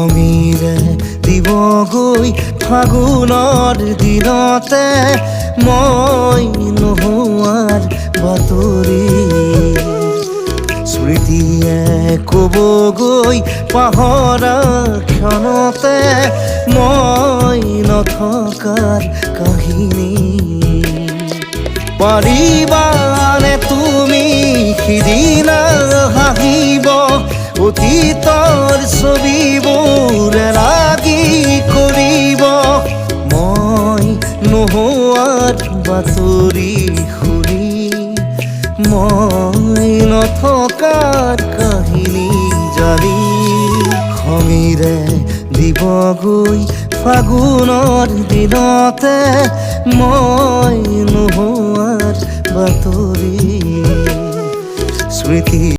খঙিৰে দিবগৈ ফাগুনৰ দিনতে মই নোহোৱাৰ বাতৰি স্মৃতিয়ে ক'বগৈ পাহৰা ক্ষণতে মই নথকাৰ কাহিনী পাৰিবানে তুমি সিদিনা হাঁহিব অতীতৰ ছবিবোৰ লাগি কৰিব মই নোহোৱাৰ বাতৰি শুনি মই নথকাৰ কাহিনী জানি খঙিৰে দিবগৈ ফাগুনৰ দিনতে মই নোহোৱাৰ বাতৰি স্মৃতি